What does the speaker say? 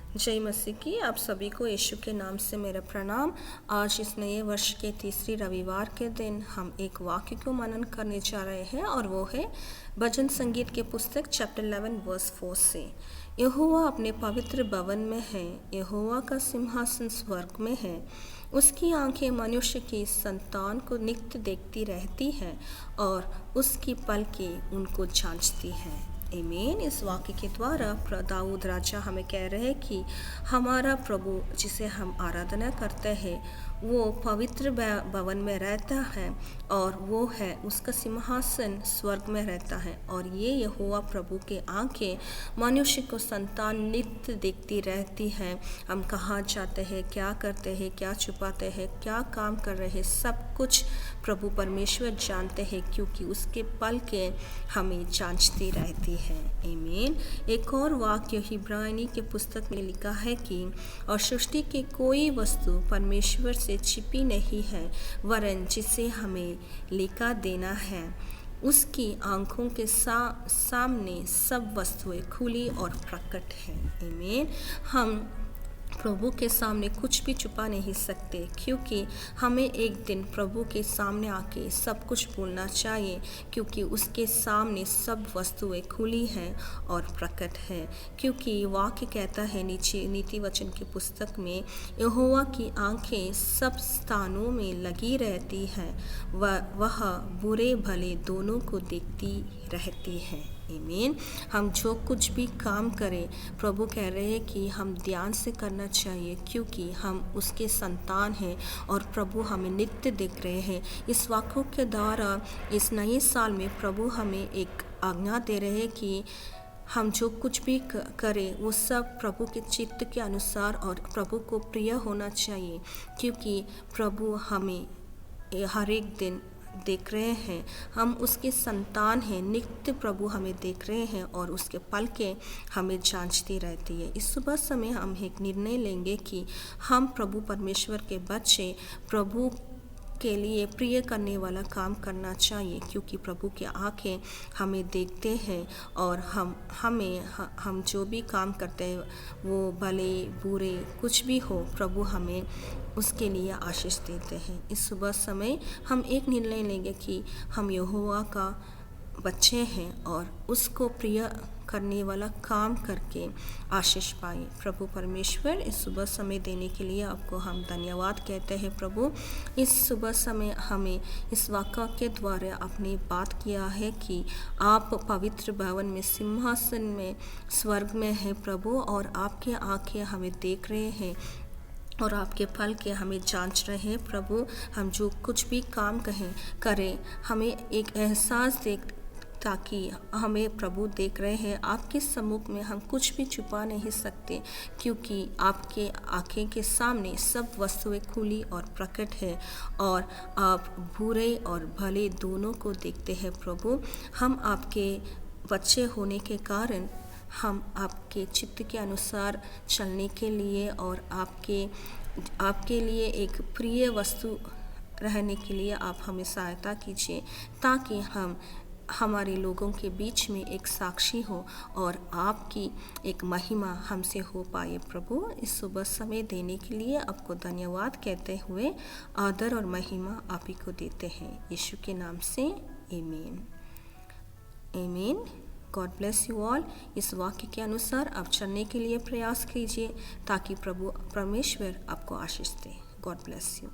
जय मसीह की। आप सभी को यीशु के नाम से मेरा प्रणाम। आज इस नए वर्ष के तीसरी रविवार के दिन हम एक वाक्य को मनन करने जा रहे हैं और वो है भजन संगीत के पुस्तक चैप्टर 11 वर्स 4 से। यहोवा अपने पवित्र भवन में है, यहोवा का सिंहासन स्वर्ग में है। उसकी आंखें मनुष्य की संतान को नित्य देखती रहती हैं और उसकी पलकें उनको जांचती हैं। आमीन। इस वाक्य के द्वारा दाऊद राजा हमें कह रहे हैं कि हमारा प्रभु जिसे हम आराधना करते हैं वो पवित्र भवन में रहता है और वो है उसका सिंहासन स्वर्ग में रहता है। और ये यहोवा प्रभु के आंखें मनुष्य को संतान नित्य देखती रहती हैं। हम कहाँ जाते हैं, क्या करते हैं, क्या छुपाते हैं, क्या काम कर रहे हैं, सब कुछ प्रभु परमेश्वर जानते हैं, क्योंकि उसके पलकें हमें जांचती रहती है। आमीन। एक और वाक्य इब्रानी के पुस्तक में लिखा है कि और सृष्टि की कोई वस्तु परमेश्वर से छिपी नहीं है, वरन जिसे हमें लेखा देना है उसकी आंखों के सामने सब वस्तुएं खुली और प्रकट हैं। आमीन। हम प्रभु के सामने कुछ भी छुपा नहीं सकते, क्योंकि हमें एक दिन प्रभु के सामने आके सब कुछ बोलना चाहिए, क्योंकि उसके सामने सब वस्तुएं खुली हैं और प्रकट है। क्योंकि वाक्य कहता है नीचे नीति वचन की पुस्तक में, यहोवा की आंखें सब स्थानों में लगी रहती हैं, वह बुरे भले दोनों को देखती रहती है। आमीन। हम जो कुछ भी काम करें, प्रभु कह रहे हैं कि हम ध्यान से करना चाहिए, क्योंकि हम उसके संतान हैं और प्रभु हमें नित्य देख रहे हैं। इस वाक्यों के द्वारा इस नए साल में प्रभु हमें एक आज्ञा दे रहे हैं कि हम जो कुछ भी करें वो सब प्रभु के चित्त के अनुसार और प्रभु को प्रिय होना चाहिए, क्योंकि प्रभु हमें हर एक दिन देख रहे हैं। हम उसके संतान हैं, नित्य प्रभु हमें देख रहे हैं और उसके पलकें हमें जांचती रहती है। इस सुबह समय हम एक निर्णय लेंगे कि हम प्रभु परमेश्वर के बच्चे प्रभु के लिए प्रिय करने वाला काम करना चाहिए, क्योंकि प्रभु की आंखें हमें देखते हैं और हम जो भी काम करते हैं वो भले बुरे कुछ भी हो, प्रभु हमें उसके लिए आशीष देते हैं। इस सुबह समय हम एक निर्णय लेंगे कि हम यहोवा का बच्चे हैं और उसको प्रिय करने वाला काम करके आशीष पाए। प्रभु परमेश्वर इस सुबह समय देने के लिए आपको हम धन्यवाद कहते हैं। प्रभु इस सुबह समय हमें इस वाक्य के द्वारा अपनी बात किया है कि आप पवित्र भवन में सिंहासन में स्वर्ग में है प्रभु, और आपके आंखें हमें देख रहे हैं और आपके फल के हमें जांच रहे हैं। प्रभु हम जो कुछ भी काम करें हमें एक एहसास दे, ताकि हमें प्रभु देख रहे हैं। आपके सम्मुख में हम कुछ भी छुपा नहीं सकते, क्योंकि आपके आंखें के सामने सब वस्तुएं खुली और प्रकट है और आप बुरे और भले दोनों को देखते हैं। प्रभु हम आपके बच्चे होने के कारण हम आपके चित्त के अनुसार चलने के लिए और आपके लिए एक प्रिय वस्तु रहने के लिए आप हमें सहायता कीजिए, ताकि हमारे लोगों के बीच में एक साक्षी हो और आपकी एक महिमा हमसे हो पाए। प्रभु इस सुबह समय देने के लिए आपको धन्यवाद कहते हुए आदर और महिमा आप ही को देते हैं, यीशु के नाम से आमीन। आमीन। God bless you all. इस वाक्य के अनुसार आप चलने के लिए प्रयास कीजिए, ताकि प्रभु परमेश्वर आपको आशीष दे। God bless you.